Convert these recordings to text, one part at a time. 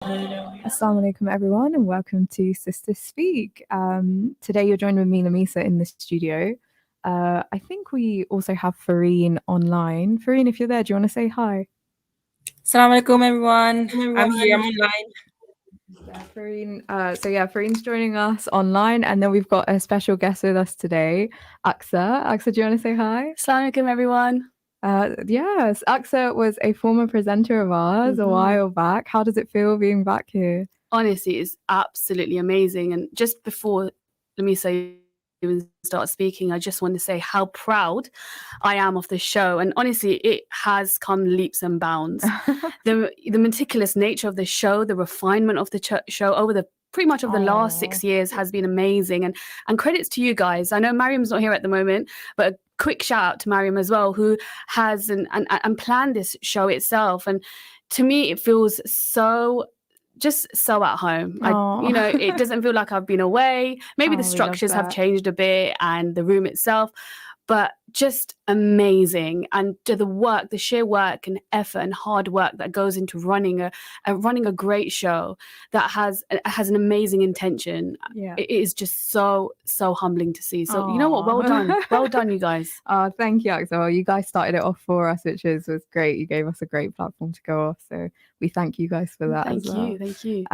Assalamu alaikum everyone and welcome to Sister Speak. Today you're joined with me, Lamisa, in the studio. I think we also have Fareen online. Fareen, if you're there, do you want to say hi? Assalamu alaikum everyone. I'm here, I'm online. Yeah, Fareen. Fareen's joining us online, and then we've got a special guest with us today, Aqsa. Aqsa, do you want to say hi? Assalamu alaikum everyone. Yes, Aqsa was a former presenter of ours a while back. How does it feel being back here? Honestly, it's absolutely amazing. And just before Lamisa even start speaking, I just want to say how proud I am of the show. And honestly, it has come leaps and bounds. the meticulous nature of the show, the refinement of the show over the pretty much of the last 6 years has been amazing. And credits to you guys. I know Mariam's not here at the moment, but a quick shout out to Mariam as well, who has and planned this show itself. And to me, it feels just so at home. It doesn't feel like I've been away. Maybe the structures have changed a bit and the room itself, but just amazing. And the sheer work and effort and hard work that goes into running a great show that has an amazing intention. Yeah. It is just so humbling to see. So you know what? Well done, you guys. Thank you, Axel. Well, you guys started it off for us, which was great. You gave us a great platform to go off. So we thank you guys for that as well. Thank you.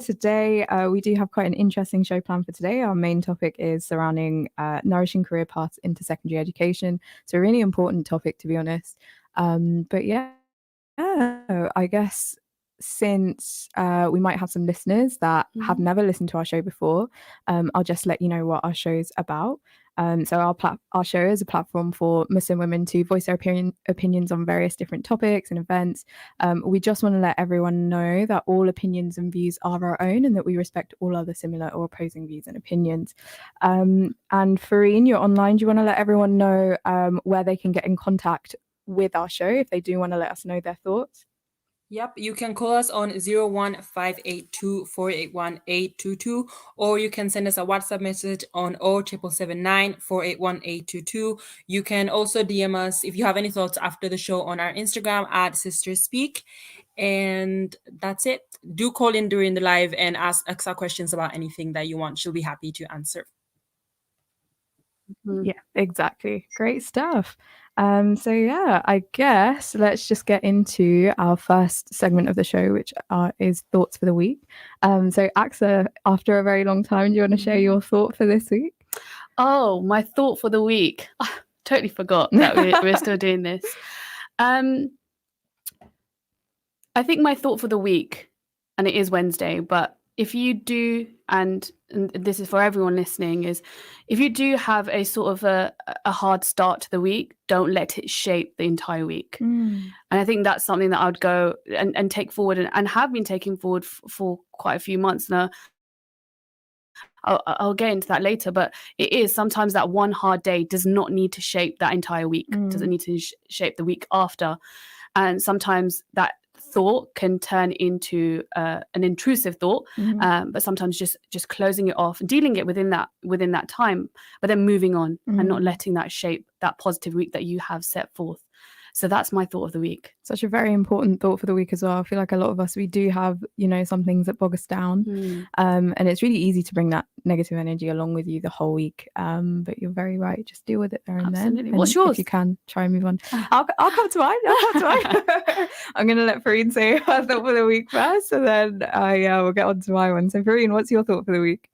Today we do have quite an interesting show planned for today. Our main topic is surrounding nourishing career paths into secondary education. So a really important topic, to be honest. I guess since we might have some listeners that have never listened to our show before, I'll just let you know what our show's about. So our show is a platform for Muslim women to voice their opinions on various different topics and events. We just want to let everyone know that all opinions and views are our own and that we respect all other similar or opposing views and opinions. And Fareen, you're online. Do you want to let everyone know where they can get in contact with our show if they do want to let us know their thoughts? Yep, you can call us on 01582481822, or you can send us a WhatsApp message on 07779481822. You can also DM us if you have any thoughts after the show on our Instagram at sistersspeak. And that's it. Do call in during the live and ask Aqsa questions about anything that you want. She'll be happy to answer. Yeah, exactly. Great stuff. I guess let's just get into our first segment of the show, which is thoughts for the week. Aqsa, after a very long time, do you want to share your thought for this week? Oh, my thought for the week. Totally forgot that we're still doing this. I think my thought for the week, and it is Wednesday, but if you do, and this is for everyone listening, is if you do have a sort of a hard start to the week, don't let it shape the entire week. And I think that's something that I would go and take forward and have been taking forward for quite a few months now. I'll get into that later, but it is sometimes that one hard day does not need to shape that entire week, doesn't need to shape the week after. And sometimes that thought can turn into an intrusive thought, but sometimes just closing it off and dealing it within that time, but then moving on and not letting that shape that positive week that you have set forth. So that's my thought of the week. Such a very important thought for the week as well. I feel like a lot of us, we do have, some things that bog us down. And it's really easy to bring that negative energy along with you the whole week. But you're very right. Just deal with it there and then. And what's yours? If you can, try and move on. I'll come to mine. I'm going to let Fareen say her thought for the week first. And then, we'll get on to my one. So Fareen, what's your thought for the week?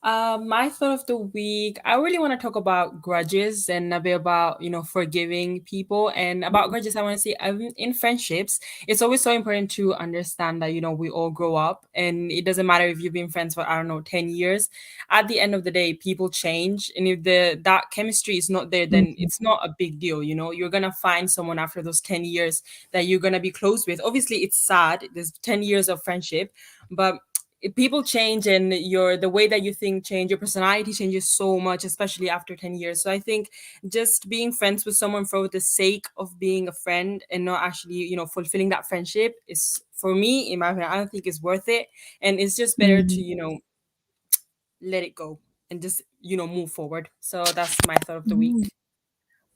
My thought of the week, I really want to talk about grudges and a bit about, forgiving people. And about grudges, I want to say in friendships, it's always so important to understand that, we all grow up, and it doesn't matter if you've been friends for, 10 years. At the end of the day, people change. And if that chemistry is not there, then it's not a big deal. You're going to find someone after those 10 years that you're going to be close with. Obviously, it's sad. There's 10 years of friendship, but people change, and the way that you think change, your personality changes so much, especially after 10 years. So I think just being friends with someone for the sake of being a friend and not actually, fulfilling that friendship is, for me, in my opinion, I don't think it's worth it. And it's just better to, let it go and just, move forward. So that's my thought of the week.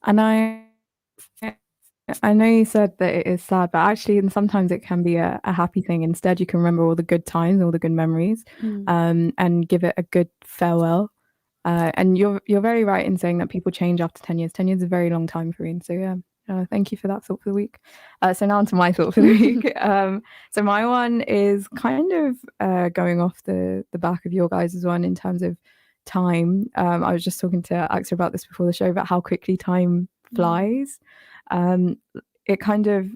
And I I know you said that it is sad, but actually, and sometimes it can be a happy thing. Instead, you can remember all the good times, all the good memories, and give it a good farewell. And you're very right in saying that people change after 10 years. 10 years is a very long time, Farine. So yeah, thank you for that thought for the week. So now on to my thought for the week. So my one is kind of going off the back of your guys' one in terms of time. I was just talking to Aqsa about this before the show, about how quickly time flies. It kind of,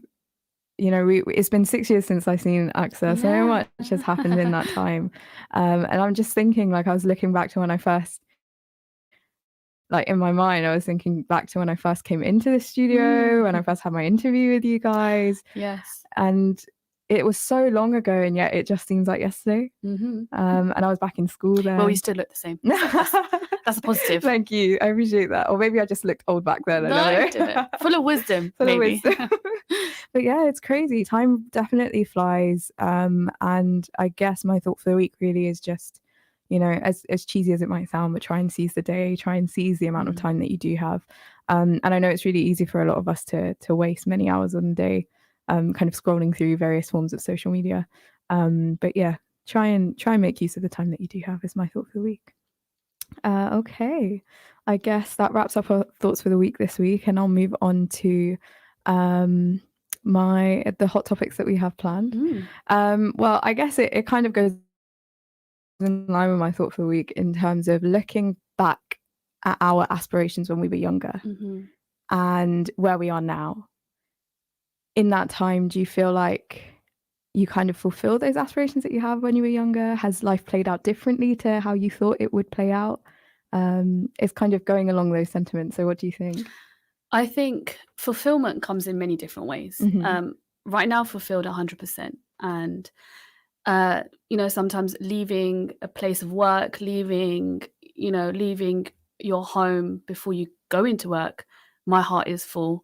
it's been 6 years since I've seen Aqsa. So much has happened in that time. And I'm just thinking, like, I was looking back to when I first, like, in my mind, I was thinking back to when I first came into the studio, when I first had my interview with you guys. Yes. And it was so long ago, and yet it just seems like yesterday. And I was back in school then. Well, you still look the same. That's a positive. Thank you. I appreciate that. Or maybe I just looked old back then. No, full of wisdom, maybe. But yeah, it's crazy. Time definitely flies. And I guess my thought for the week really is just, as cheesy as it might sound, but try and seize the day, try and seize the amount of time that you do have. And I know it's really easy for a lot of us to waste many hours on the day, kind of scrolling through various forms of social media. But yeah, try and make use of the time that you do have is my thought for the week. Okay, I guess that wraps up our thoughts for the week this week, and I'll move on to the hot topics that we have planned. Well, I guess it kind of goes in line with my thought for the week in terms of looking back at our aspirations when we were younger and where we are now. In that time, do you feel like you kind of fulfill those aspirations that you have when you were younger? Has life played out differently to how you thought it would play out? It's kind of going along those sentiments. So what do you think? I think fulfillment comes in many different ways. Right now, fulfilled 100%. And, sometimes leaving a place of work, leaving your home before you go into work, my heart is full.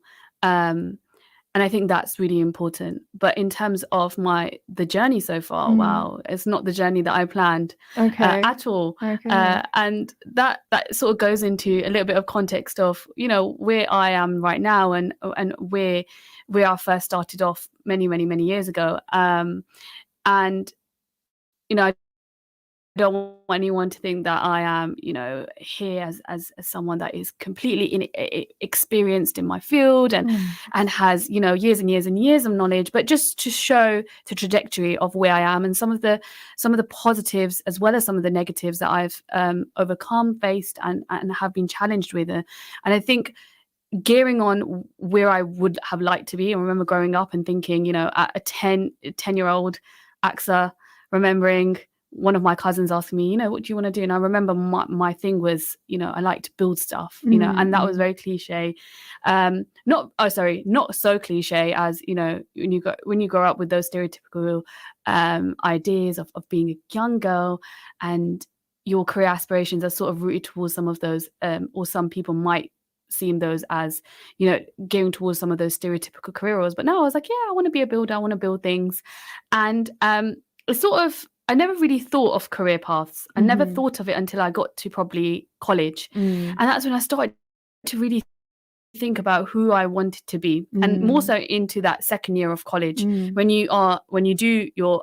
And I think that's really important. But in terms of the journey so far, wow, it's not the journey that I planned at all. And that sort of goes into a little bit of context of, where I am right now and where I first started off many, many, many years ago. And, I don't want anyone to think that I am, here as someone that is completely experienced in my field and has, years and years and years of knowledge, but just to show the trajectory of where I am and some of the positives as well as some of the negatives that I've overcome, faced, and have been challenged with. And I think gearing on where I would have liked to be, I remember growing up and thinking, at a 10-year-old Aqsa, remembering one of my cousins asking me, what do you want to do? And I remember my thing was, I like to build stuff, and that was very cliche. Not so cliche as, when you grow up with those stereotypical ideas of being a young girl and your career aspirations are sort of rooted towards some of those, or some people might seem those as, gearing towards some of those stereotypical career roles. But no, I was like, yeah, I want to be a builder. I want to build things. And it's sort of, I never really thought of career paths. I never thought of it until I got to probably college. And that's when I started to really think about who I wanted to be. And more so into that second year of college, when you do your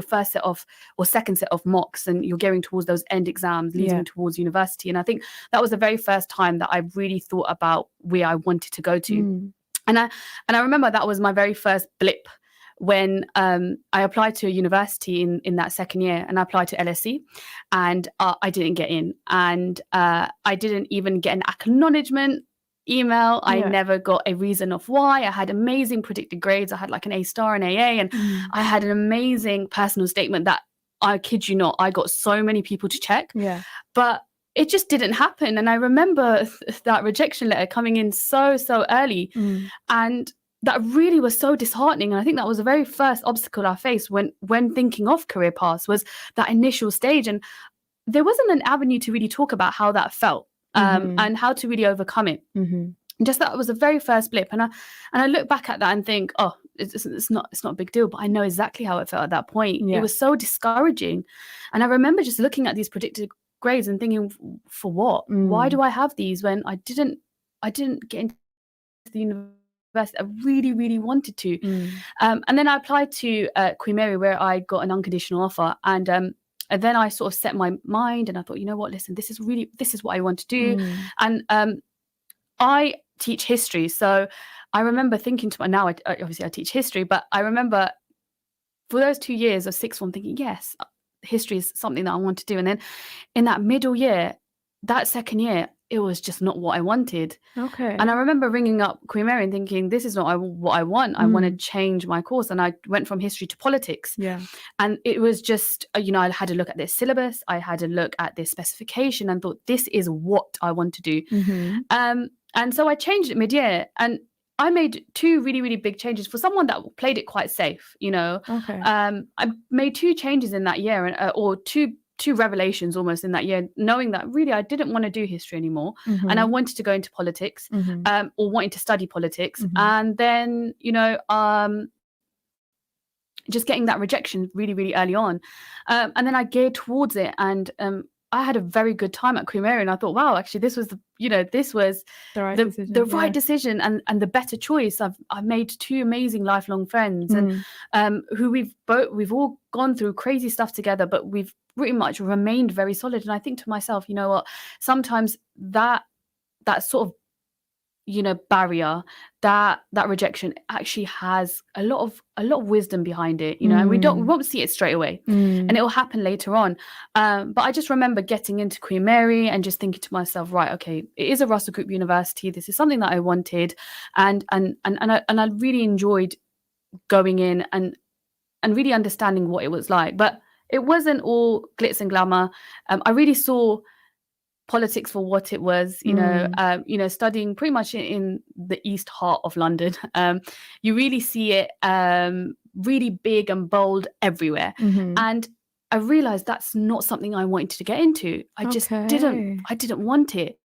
first set of or second set of mocks and you're gearing towards those end exams leading towards university. And I think that was the very first time that I really thought about where I wanted to go to. And I remember that was my very first blip when I applied to a university in that second year, and I applied to LSE, and I didn't get in, and I didn't even get an acknowledgement email. I never got a reason of why. I had amazing predicted grades. I had like an A star in AA, and I had an amazing personal statement that, I kid you not, I got so many people to check. But it just didn't happen. And I remember that rejection letter coming in so early, and that really was so disheartening. And I think that was the very first obstacle I faced when thinking of career paths, was that initial stage. And there wasn't an avenue to really talk about how that felt, and how to really overcome it. And just that was the very first blip. And I look back at that and think, oh, it's not a big deal, but I know exactly how it felt at that point. It was so discouraging. And I remember just looking at these predicted grades and thinking, for what? Why do I have these when I didn't get into the university I really, really wanted to. And then I applied to Queen Mary, where I got an unconditional offer. And then I sort of set my mind, and I thought, you know what, listen, this is what I want to do. And I teach history. So I remember thinking to now, obviously I teach history, but I remember for those 2 years of sixth form thinking, yes, history is something that I want to do. And then in that middle year, that second year, it was just not what I wanted. Okay. And I remember ringing up Queen Mary and thinking, this is not what I want. I want to change my course. And I went from history to politics. Yeah. And it was just, I had a look at this syllabus. I had a look at this specification and thought, this is what I want to do. And so I changed it mid-year. And I made 2 really, really big changes for someone that played it quite safe, Okay. I made 2 changes in that year, or two revelations almost in that year, knowing that really I didn't want to do history anymore, and I wanted to go into politics, or wanting to study politics. And then, just getting that rejection really, really early on. And then I geared towards it, and I had a very good time at Queen Mary, and I thought, wow, actually, this was the right decision, the right decision, and the better choice. I've made 2 amazing lifelong friends, and who we've all gone through crazy stuff together, but we've pretty much remained very solid. And I think to myself, you know what? Sometimes that sort of barrier, that rejection actually has a lot of wisdom behind it, and we won't see it straight away, and it will happen later on. But I just remember getting into Queen Mary and just thinking to myself, right, okay, it is a Russell Group university. This is something that I wanted, and I really enjoyed going in and really understanding what it was like. But it wasn't all glitz and glamour. I really saw politics for what it was, studying pretty much in the east heart of London. You really see it really big and bold everywhere. And I realized that's not something I wanted to get into. I just didn't want it.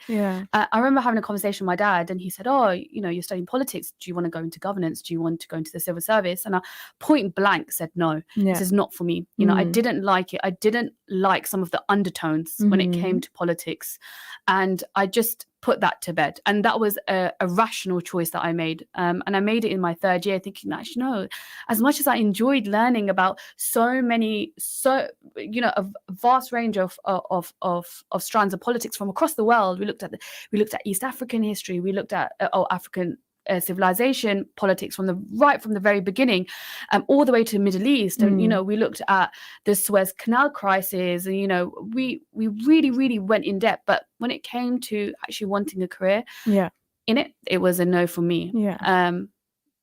Yeah. I remember having a conversation with my dad, and he said, oh, you're studying politics. Do you want to go into governance? Do you want to go into the civil service? And I point blank said, no, this is not for me. I didn't like it. I didn't like some of the undertones when it came to politics. And I just put that to bed. And that was a rational choice that I made. And I made it in my 3rd year thinking, actually, no, as much as I enjoyed learning about a vast range of strands of politics from across the world. We looked at East African history. We looked at African civilization politics from the very beginning, all the way to the Middle East. And we looked at the Suez Canal crisis, and we really, really went in depth. But when it came to actually wanting a career in it was a no for me.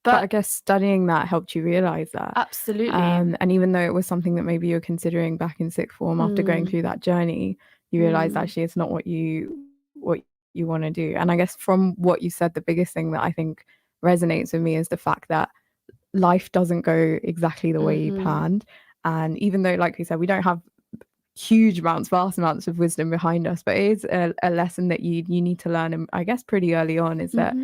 But I guess studying that helped you realize that. Absolutely. And even though it was something that maybe you're considering back in sixth form, after going through that journey, you realize actually it's not what you want to do. And I guess from what you said, the biggest thing that I think resonates with me is the fact that life doesn't go exactly the way you planned. And even though, like we said, we don't have vast amounts of wisdom behind us, but it is a lesson that you need to learn, and I guess pretty early on, is that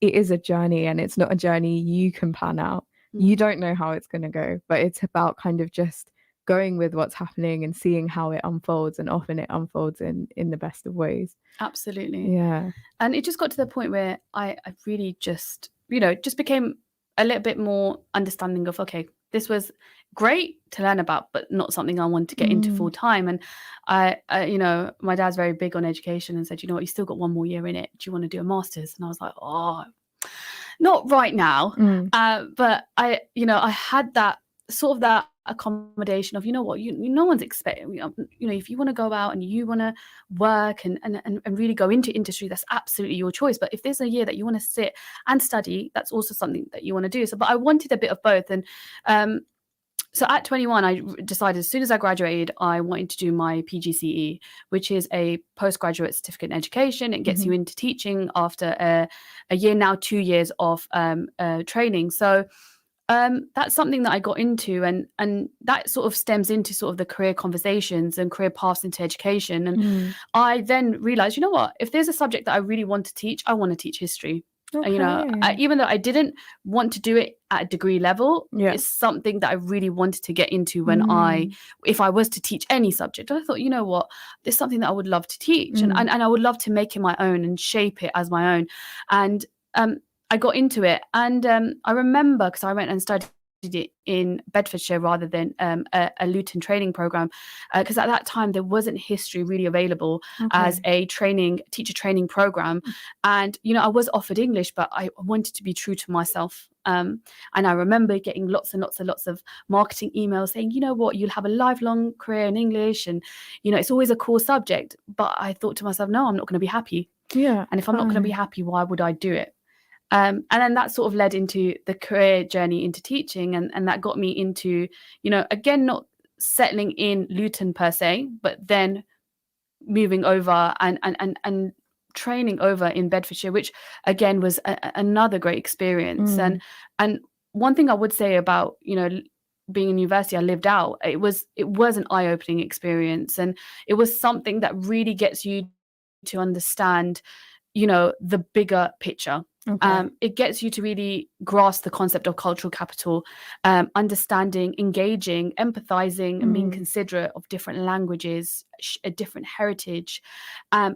it is a journey, and it's not a journey you can plan out. You don't know how it's going to go, but it's about kind of just going with what's happening and seeing how it unfolds, and often it unfolds in the best of ways. Absolutely. Yeah. And it just got to the point where I really just became a little bit more understanding of, okay, this was great to learn about, but not something I want to get into full time. And I my dad's very big on education, and said, you know what, you still got 1 more year in it. Do you want to do a master's? And I was like, oh, not right now. But I had that sort of that accommodation of, no one's expecting, if you want to go out and you want to work and really go into industry, that's absolutely your choice. But if there's a year that you want to sit and study, that's also something that you want to do. So, but I wanted a bit of both. And so at 21, I decided as soon as I graduated, I wanted to do my PGCE, which is a postgraduate certificate in education. It gets you into teaching after a year, now 2 years of training. So that's something that I got into, and that sort of stems into sort of the career conversations and career paths into education. And I then realized, if there's a subject that I really want to teach, I want to teach history. Okay. Even though I didn't want to do it at a degree level, it's something that I really wanted to get into when if I was to teach any subject. I thought, there's something that I would love to teach, and I would love to make it my own and shape it as my own. And I got into it, and I remember because I went and studied it in Bedfordshire rather than a Luton training program, because at that time there wasn't history really available as a teacher training program, and I was offered English, but I wanted to be true to myself. And I remember getting lots and lots of marketing emails saying, what, you'll have a lifelong career in English, and it's always a core subject. But I thought to myself, no, I'm not going to be happy. Yeah. And if I'm not going to be happy, why would I do it? And then that sort of led into the career journey into teaching, and that got me into, again, not settling in Luton per se, but then moving over and training over in Bedfordshire, which again was another great experience. And one thing I would say about being in university, I lived out. It was an eye-opening experience, and it was something that really gets you to understand the bigger picture. It gets you to really grasp the concept of cultural capital, understanding, engaging, empathizing, and being considerate of different languages, a different heritage,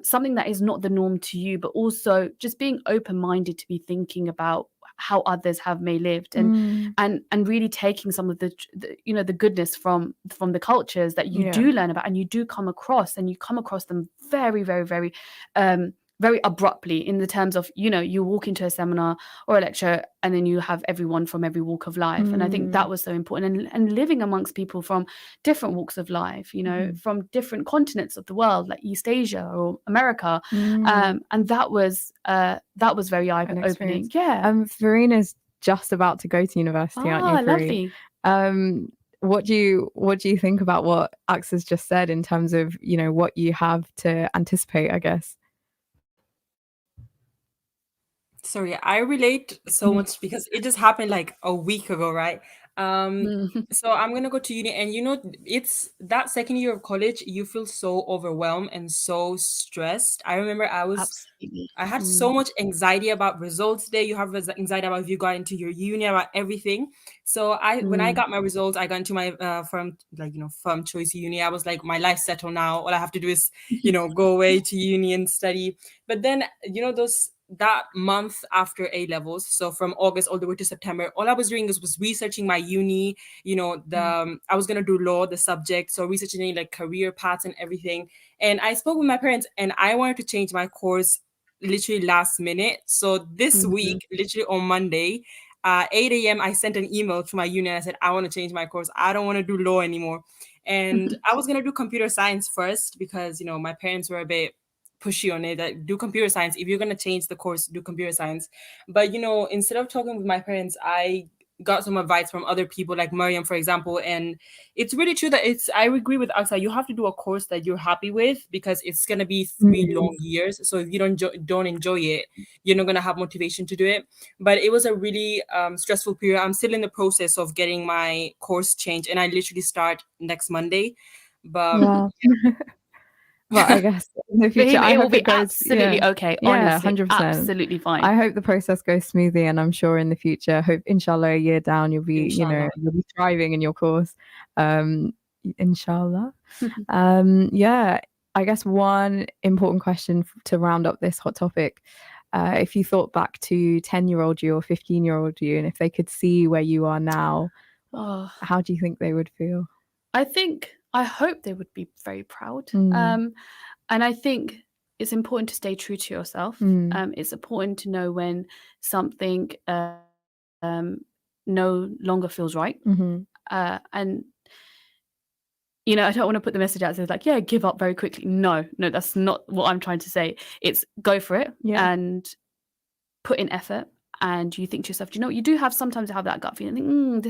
something that is not the norm to you, but also just being open-minded to be thinking about how others may lived, and really taking some of the goodness from the cultures that you do learn about, and you do come across them very, very, very very abruptly, in the terms of you walk into a seminar or a lecture and then you have everyone from every walk of life. And I think that was so important, and living amongst people from different walks of life, from different continents of the world, like East Asia or America, and that was very eye-opening. Farina's just about to go to university, aren't you, Farina? Lovely. What do you think about what Aqsa's just said in terms of what you have to anticipate, I guess? Sorry, I relate so much because it just happened like a week ago, right? So I'm gonna go to uni, and it's that second year of college, you feel so overwhelmed and so stressed. I remember Absolutely. I had so much anxiety about results day. You have anxiety about if you got into your uni, about everything. So when I got my results, I got into my firm choice uni. I was like, my life's settled now. All I have to do is go away to uni and study. But then that month after A levels, so from August all the way to September, all I was doing was researching my uni. I was gonna do law, the subject, so researching like career paths and everything. And I spoke with my parents, and I wanted to change my course literally last minute. So this week, literally on Monday, 8 a.m., I sent an email to my uni and I said, I want to change my course. I don't want to do law anymore. And I was gonna do computer science first because my parents were a bit pushy on it, that do computer science. If you're going to change the course, do computer science. But instead of talking with my parents, I got some advice from other people like Mariam, for example. And it's really true that I agree with Aqsa, you have to do a course that you're happy with, because it's going to be 3 long years. So if you don't enjoy it, you're not going to have motivation to do it. But it was a really stressful period. I'm still in the process of getting my course changed, and I literally start next Monday. But Well, I guess in the future, I it will hope be it goes absolutely okay. Yeah, Honestly, 100%. absolutely fine. I hope the process goes smoothly, and I'm sure in the future, hope inshallah a year down, you'll be Inshallah. you'll be thriving in your course. Inshallah. Yeah, I guess one important question to round up this hot topic. If you thought back to 10-year-old you or 15-year-old you, and if they could see where you are now, how do you think they would feel? I hope they would be very proud. And I think it's important to stay true to yourself. It's important to know when something no longer feels right. And I don't want to put the message out there like, yeah, give up very quickly. No, that's not what I'm trying to say. It's go for it and put in effort. And you think to yourself, do you know what? You do sometimes have that gut feeling.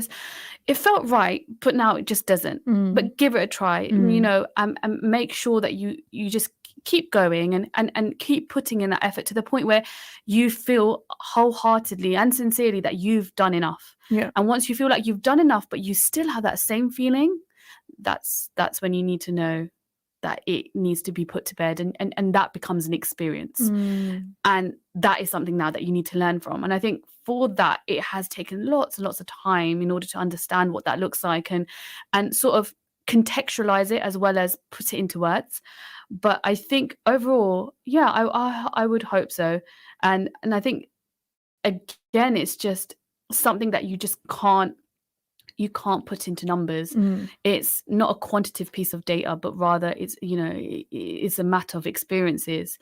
It felt right, but now it just doesn't. But give it a try, and make sure that you just keep going and keep putting in that effort to the point where you feel wholeheartedly and sincerely that you've done enough. And once you feel like you've done enough, but you still have that same feeling, that's when you need to know that it needs to be put to bed, and that becomes an experience. And that is something now that you need to learn from. And I think for that, it has taken lots and lots of time in order to understand what that looks like and sort of contextualize it as well as put it into words. But I think overall, I would hope so. And I think again, it's just something that you just can't put into numbers. It's not a quantitative piece of data, but rather it's, it's a matter of experiences.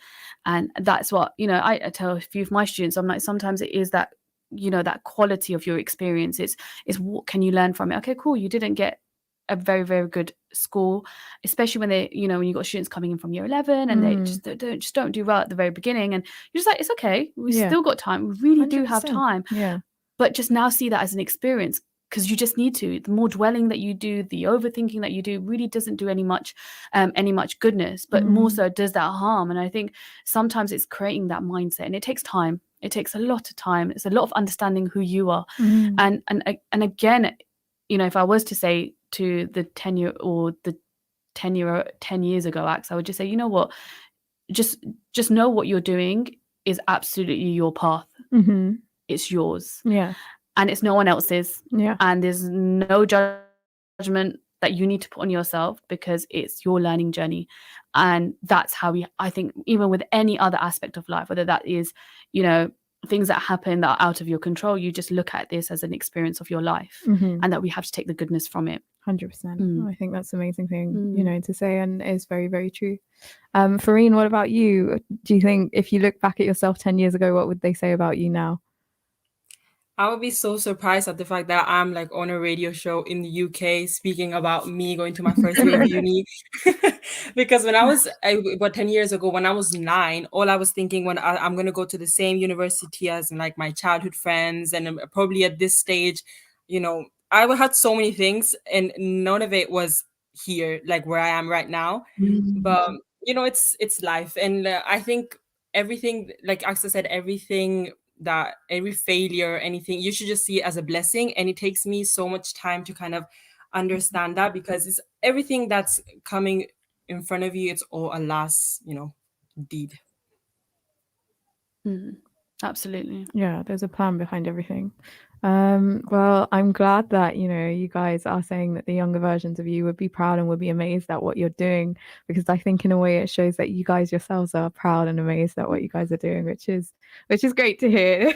And that's what, I tell a few of my students, I'm like, sometimes it is that, that quality of your experience. It's what can you learn from it? Okay, cool. You didn't get a very, very good score, especially when they, when you got students coming in from year 11 and they just don't do well at the very beginning. And you're just like, it's okay. We still got time. We really do have 100%. time. Yeah. But just now see that as an experience, because you just need to. The more dwelling that you do, the overthinking that you do really doesn't do any much goodness, but more so does that harm. And I think sometimes it's creating that mindset, and it takes time. It takes a lot of time. It's a lot of understanding who you are. And again, if I was to say to the 10 years ago Aqsa, I would just say, you know what, just know what you're doing is absolutely your path. It's yours. Yeah. And it's no one else's. Yeah. And there's no judgment that you need to put on yourself, because it's your learning journey. And that's how I think, even with any other aspect of life, whether that is, things that happen that are out of your control, you just look at this as an experience of your life, and that we have to take the goodness from it. 100%. I think that's an amazing thing, to say, and it's very, very true. Farine, what about you? Do you think if you look back at yourself 10 years ago, what would they say about you now? I would be so surprised at the fact that I'm like on a radio show in the UK speaking about me going to my first year of uni. Because when I was, about 10 years ago, when I was 9, all I was thinking when I'm going to go to the same university as like my childhood friends. And probably at this stage, I had so many things, and none of it was here, like where I am right now. But, it's life. And I think everything, like Aqsa said, every failure, anything, you should just see it as a blessing. And it takes me so much time to kind of understand that, because it's everything that's coming in front of you, it's all Allah's, deed. Absolutely. Yeah, there's a plan behind everything. Well, I'm glad that, you guys are saying that the younger versions of you would be proud and would be amazed at what you're doing, because I think in a way it shows that you guys yourselves are proud and amazed at what you guys are doing, which is great to hear.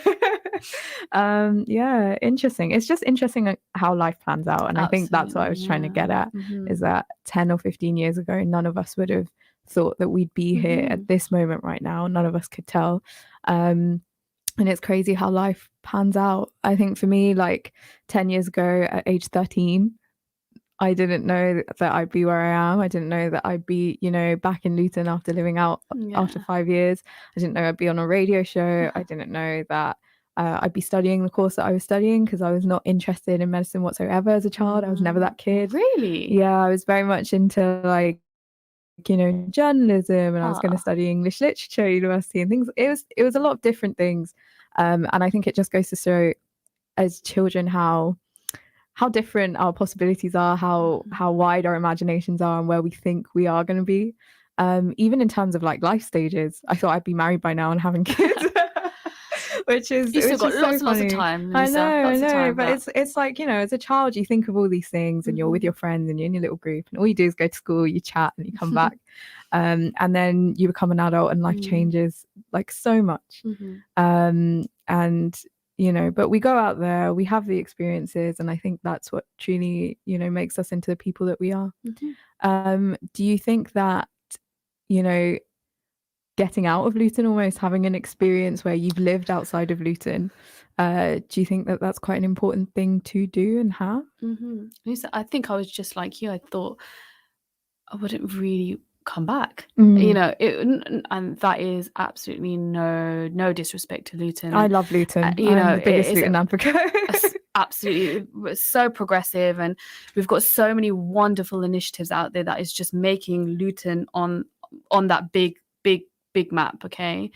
Yeah, interesting. It's just interesting how life plans out. And I think that's what I was trying to get at, is that 10 or 15 years ago, none of us would have thought that we'd be here at this moment right now. None of us could tell. And it's crazy how life pans out. I think for me, like 10 years ago at age 13, I didn't know that I'd be where I am. I didn't know that I'd be, back in Luton after living out after 5 years. I didn't know I'd be on a radio show. I didn't know that I'd be studying the course that I was studying, because I was not interested in medicine whatsoever as a child. I was never that kid. Really? Yeah, I was very much into like, journalism, and I was going to study English literature at university and things. It was a lot of different things. And I think it just goes to show as children how different our possibilities are, how wide our imaginations are, and where we think we are going to be. Even in terms of like life stages, I thought I'd be married by now and having kids. Which is you still got so lots of time, Lisa. I know, but it's like, as a child you think of all these things, and you're with your friends and you're in your little group, and all you do is go to school, you chat, and you come back, and then you become an adult and life changes like so much. And but we go out there, we have the experiences, and I think that's what truly makes us into the people that we are. Do you think that getting out of Luton, almost having an experience where you've lived outside of Luton, do you think that that's quite an important thing to do and have? I think I was just like you. I thought I wouldn't really come back, and that is absolutely no disrespect to Luton. I love Luton. I'm the biggest Luton advocate. Absolutely, we're so progressive, and we've got so many wonderful initiatives out there that is just making Luton on that big map. Okay,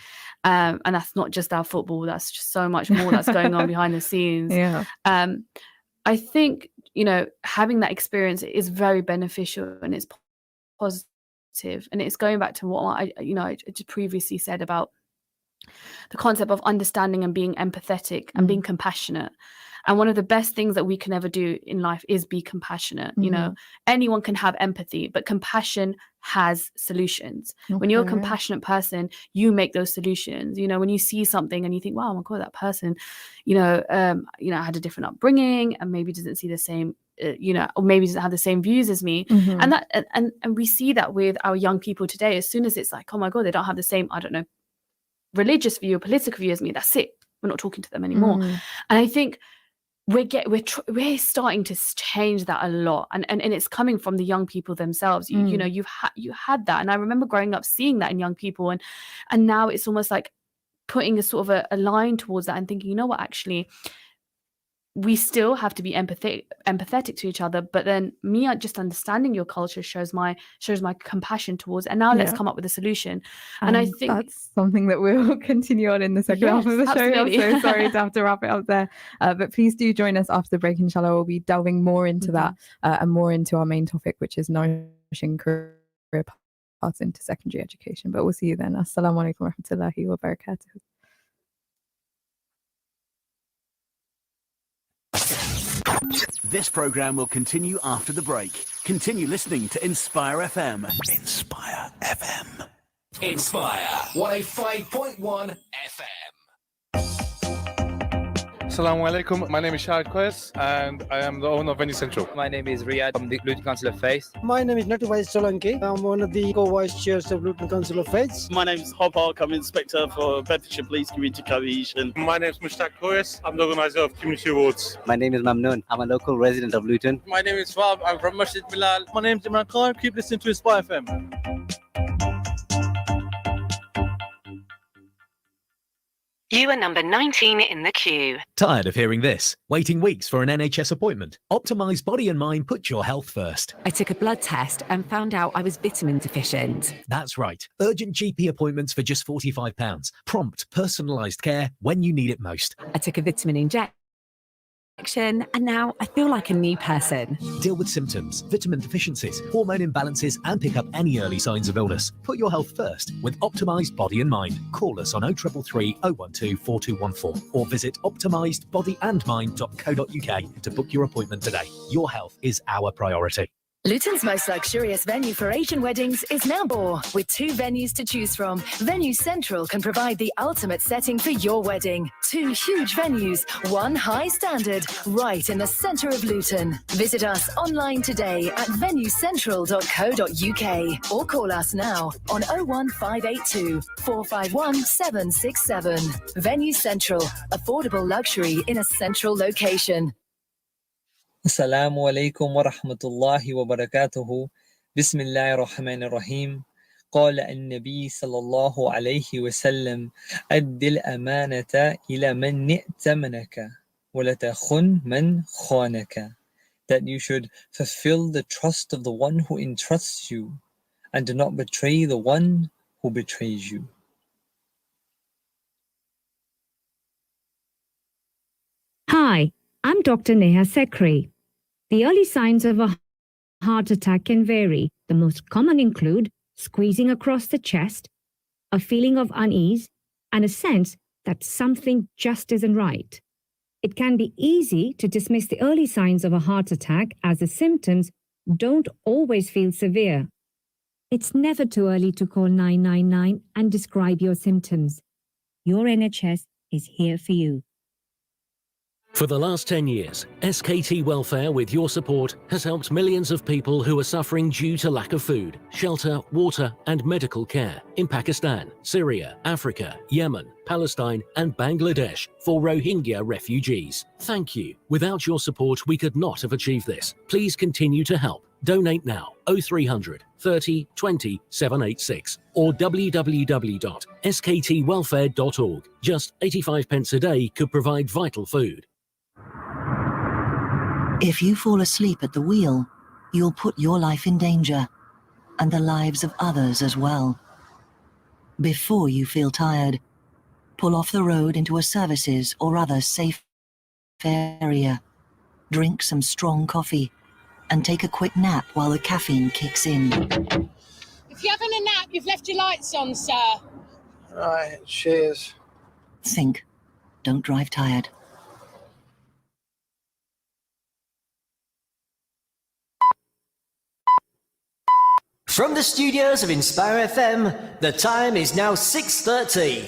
and that's not just our football, that's just so much more that's going on behind the scenes. I think having that experience is very beneficial, and it's positive, and it's going back to what I just previously said about the concept of understanding and being empathetic and being compassionate. And one of the best things that we can ever do in life is be compassionate. You know, anyone can have empathy, but compassion has solutions. When you're a compassionate person, you make those solutions. You know, when you see something and you think, wow, oh my God, that person, had a different upbringing and maybe doesn't see the same, or maybe doesn't have the same views as me. And that, and we see that with our young people today. As soon as it's like, oh my God, they don't have the same, I don't know, religious view or political view as me, that's it. We're not talking to them anymore. And I think we're starting to change that a lot, and it's coming from the young people themselves. You know, you had that, and I remember growing up seeing that in young people, and now it's almost like putting a sort of a line towards that and thinking, you know what, actually we still have to be empathetic to each other, but then me just understanding your culture shows my compassion towards, and now let's come up with a solution. And I think that's something that we'll continue on in the second half of the show. I'm so sorry to have to wrap it up there, but please do join us after the break. Inshallah, we'll be delving more into that and more into our main topic, which is nourishing career paths into secondary education. But we'll see you then. Assalamu alaikum wa rahmatullahi wa barakatuh. This program will continue after the break. Continue listening to Inspire FM. Inspire FM. Inspire 105.1 FM. Assalamu alaikum. My name is Shahid Quest and I am the owner of Venue Central. My name is Riyadh. I'm the Luton Council of Faith. My name is Natuvais Solanki. I'm one of the co-vice chairs of Luton Council of Faith. My name is Hobart. I'm Inspector for Bedfordshire Police Community Cohesion. My name is Mushtaq Koyes. I'm the organizer of Community Awards. My name is Mamnoon. I'm a local resident of Luton. My name is Fab. I'm from Masjid Bilal. My name is Imran Khan. Keep listening to Inspire FM. You are number 19 in the queue. Tired of hearing this? Waiting weeks for an NHS appointment? Optimise Body and Mind puts your health first. I took a blood test and found out I was vitamin deficient. That's right. Urgent GP appointments for just £45. Prompt, personalised care when you need it most. I took a vitamin injection and now I feel like a new person. Deal with symptoms, vitamin deficiencies, hormone imbalances, and pick up any early signs of illness. Put your health first with Optimised Body and Mind. Call us on 0333 012 4214 or visit optimisedbodyandmind.co.uk to book your appointment today. Your health is our priority. Luton's most luxurious venue for Asian weddings is now Bor. With 2 venues to choose from, Venue Central can provide the ultimate setting for your wedding. 2 huge venues, 1 high standard, right in the centre of Luton. Visit us online today at venuecentral.co.uk or call us now on 01582 451 767. Venue Central, affordable luxury in a central location. Assalamu alaikum wa rahmatullahi wa barakatuhu. Bismillahir Rahmanir Rahim. قال النبي صلى الله عليه وسلم أد الأمانة إلى من ائتمنك ولا تخن من خانك. That you should fulfill the trust of the one who entrusts you and do not betray the one who betrays you. Hi, I'm Dr. Neha Sekri. The early signs of a heart attack can vary. The most common include squeezing across the chest, a feeling of unease, and a sense that something just isn't right. It can be easy to dismiss the early signs of a heart attack as the symptoms don't always feel severe. It's never too early to call 999 and describe your symptoms. Your NHS is here for you. For the last 10 years, SKT Welfare, with your support, has helped millions of people who are suffering due to lack of food, shelter, water, and medical care in Pakistan, Syria, Africa, Yemen, Palestine, and Bangladesh for Rohingya refugees. Thank you. Without your support, we could not have achieved this. Please continue to help. Donate now. 0300 30 20 786 or www.sktwelfare.org. Just 85 pence a day could provide vital food. If you fall asleep at the wheel, you'll put your life in danger and the lives of others as well. Before you feel tired, pull off the road into a services or other safe area. Drink some strong coffee and take a quick nap while the caffeine kicks in. If you're having a nap, you've left your lights on, sir. Right, cheers. Think. Don't drive tired. From the studios of Inspire FM, the time is now 6:30.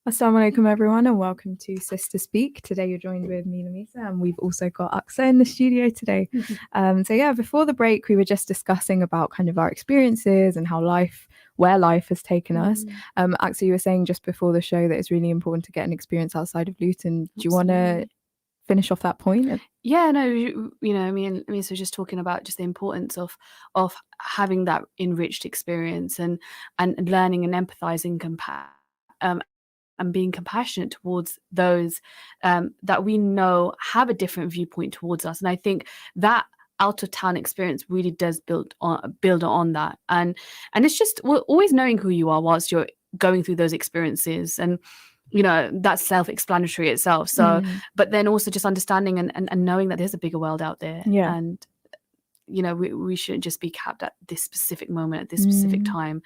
Assalamu alaikum everyone and welcome to Sister Speak. Today you're joined with me, Lamisa, and we've also got Aqsa in the studio today. Before the break we were just discussing about kind of our experiences and where life has taken us. Aqsa, you were saying just before the show that it's really important to get an experience outside of Luton. Do you want to finish off that point? Yeah, no, me and Lamisa were just talking about just the importance of having that enriched experience and learning and empathizing and being compassionate towards those that we know have a different viewpoint towards us. And I think that out of town experience really does build on that. And it's just always knowing who you are whilst you're going through those experiences. And that's self-explanatory itself. So but then also just understanding and knowing that there's a bigger world out there. Yeah. And we shouldn't just be capped at this specific moment at this specific time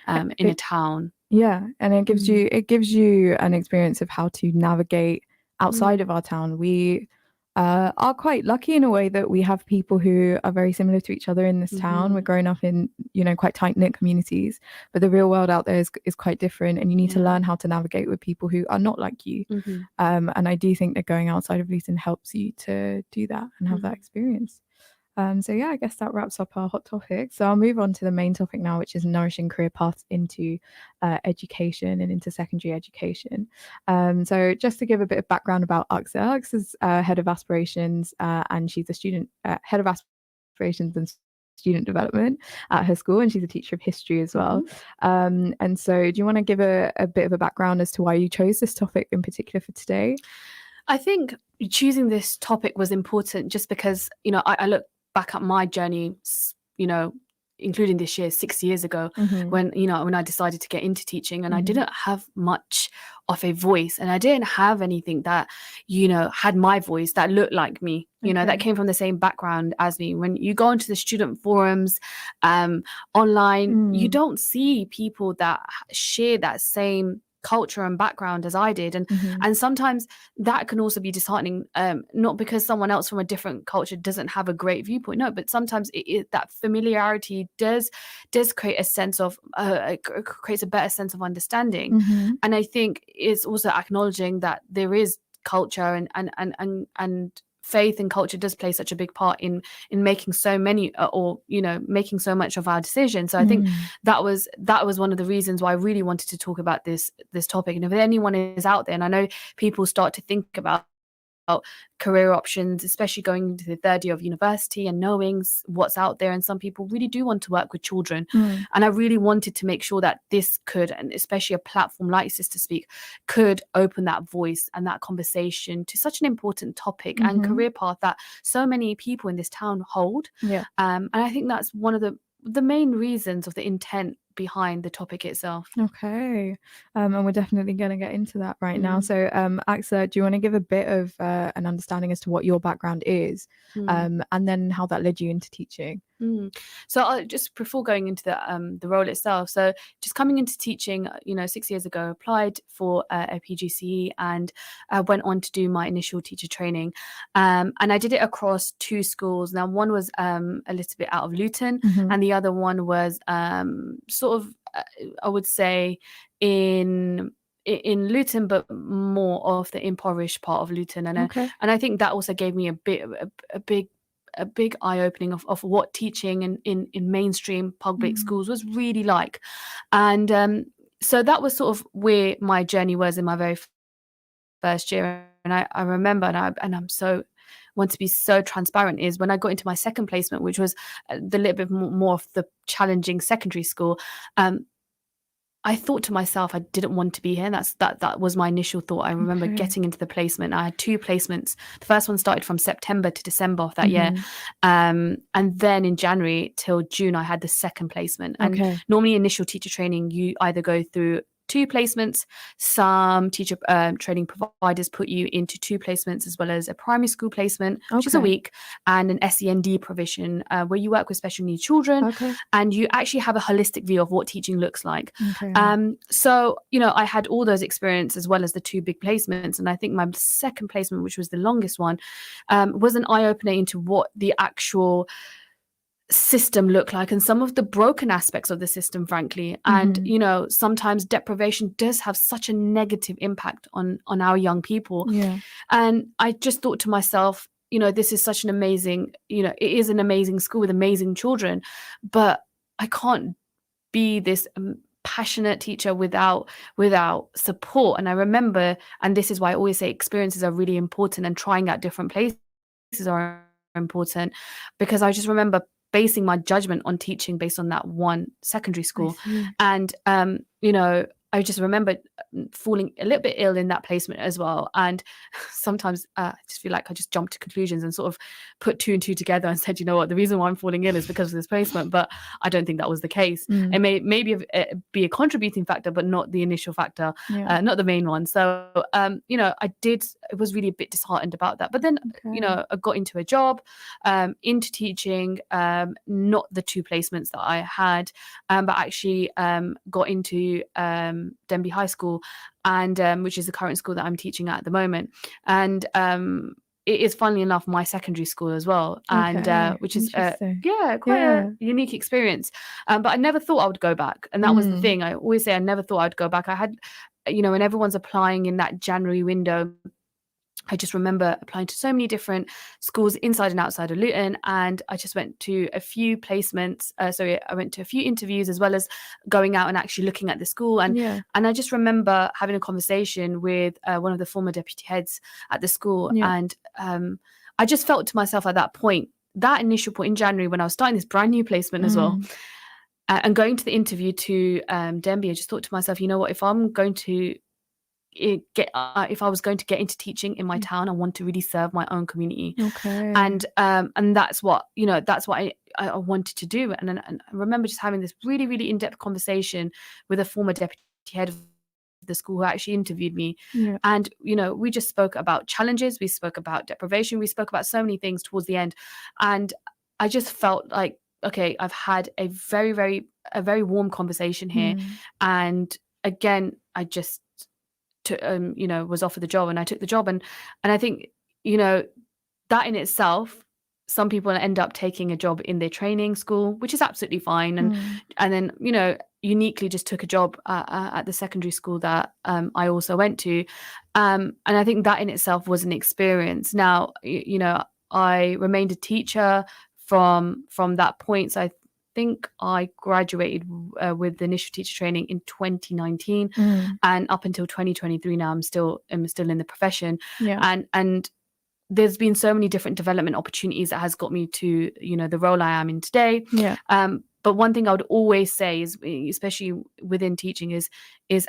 in a town. Yeah, and it gives you an experience of how to navigate outside of our town. We are quite lucky in a way that we have people who are very similar to each other in this town. We're growing up in quite tight-knit communities, but the real world out there is quite different, and you need to learn how to navigate with people who are not like you. And I do think that going outside of Luton helps you to do that and have that experience. I guess that wraps up our hot topic. So I'll move on to the main topic now, which is nourishing career paths into education and into secondary education. So just to give a bit of background about Aqsa, Aqsa's head of aspirations and she's a student head of aspirations and student development at her school, and she's a teacher of history as well. And so do you want to give a bit of a background as to why you chose this topic in particular for today? I think choosing this topic was important just because, I look back at my journey, including this year, 6 years ago, when I decided to get into teaching, and I didn't have much of a voice, and I didn't have anything that, had my voice that looked like me, that came from the same background as me. When you go into the student forums, online, you don't see people that share that same culture and background as I did, and sometimes that can also be disheartening, not because someone else from a different culture doesn't have a great viewpoint, no, but sometimes that familiarity does create a sense of creates a better sense of understanding. And I think it's also acknowledging that there is culture and faith and culture does play such a big part in making so many making so much of our decisions. So I think that was one of the reasons why I really wanted to talk about this topic. And if anyone is out there, and I know people start to think about career options, especially going into the third year of university and knowing what's out there, and some people really do want to work with children, and I really wanted to make sure that this could, and especially a platform like Sister Speak, could open that voice and that conversation to such an important topic and career path that so many people in this town hold. And I think that's one of the main reasons of the intent behind the topic itself. Okay. And we're definitely going to get into that right now. So Aqsa, do you want to give a bit of an understanding as to what your background is, and then how that led you into teaching? So I'll just, before going into the role itself, so just coming into teaching, 6 years ago, applied for a PGCE and went on to do my initial teacher training, and I did it across two schools. Now one was a little bit out of Luton, and the other one was sort of I would say in Luton, but more of the impoverished part of Luton, and I think that also gave me a big eye-opening of what teaching in mainstream public schools was really like. And so that was sort of where my journey was in my very first year. And I remember, and I'm so want to be so transparent, is when I got into my second placement, which was the little bit more of the challenging secondary school, I thought to myself, I didn't want to be here. That was my initial thought. I remember getting into the placement. I had two placements. The first one started from September to December of that year. And then in January till June, I had the second placement. And normally initial teacher training, you either go through 2 placements. Some teacher training providers put you into 2 placements, as well as a primary school placement, which is a week, and an SEND provision where you work with special needs children, and you actually have a holistic view of what teaching looks like. So, you know, I had all those experience as well as the 2 big placements. And I think my second placement, which was the longest one, was an eye-opener into what the actual system look like and some of the broken aspects of the system, frankly. And you know, sometimes deprivation does have such a negative impact on our young people. And I just thought to myself, you know, this is such an amazing, you know, it is an amazing school with amazing children, but I can't be this passionate teacher without support. And I remember, and this is why I always say experiences are really important, and trying out different places are important, because I just remember basing my judgment on teaching based on that one secondary school. And you know, I just remember falling a little bit ill in that placement as well. And sometimes I just feel like I just jumped to conclusions and sort of put 2 and 2 together and said, you know what, the reason why I'm falling ill is because of this placement. But I don't think that was the case. It may maybe be a contributing factor, but not the initial factor, not the main one. So, you know, I was really a bit disheartened about that. But then, you know, I got into a job, into teaching, not the 2 placements that I had, but actually got into Denby High School, and which is the current school that I'm teaching at the moment. And it is, funnily enough, my secondary school as well, and which is quite a unique experience. But I never thought I would go back, and that was the thing. I always say I never thought I'd go back. I had, you know, when everyone's applying in that January window, I just remember applying to so many different schools inside and outside of Luton, and I just went to a few placements. I went to a few interviews, as well as going out and actually looking at the school. And I just remember having a conversation with one of the former deputy heads at the school, and I just felt to myself at that point, that initial point in January when I was starting this brand new placement as well, and going to the interview to Denby, I just thought to myself, you know what, if I'm going to if I was going to get into teaching in my town, I want to really serve my own community. And that's what, you know, that's what I wanted to do. And I remember just having this really, really in-depth conversation with a former deputy head of the school who actually interviewed me. And, you know, we just spoke about challenges, we spoke about deprivation, we spoke about so many things towards the end. And I just felt like, okay, I've had a very warm conversation here. And again, I just you know, was offered the job, and I took the job. And I think, you know, that in itself, some people end up taking a job in their training school, which is absolutely fine. And then, you know, uniquely just took a job at the secondary school that I also went to. And I think that in itself was an experience. Now, you know, I remained a teacher from that point. So I think I graduated with the initial teacher training in 2019, and up until 2023 now I'm still in the profession. And there's been so many different development opportunities that has got me to, you know, the role I am in today. But one thing I would always say is, especially within teaching, is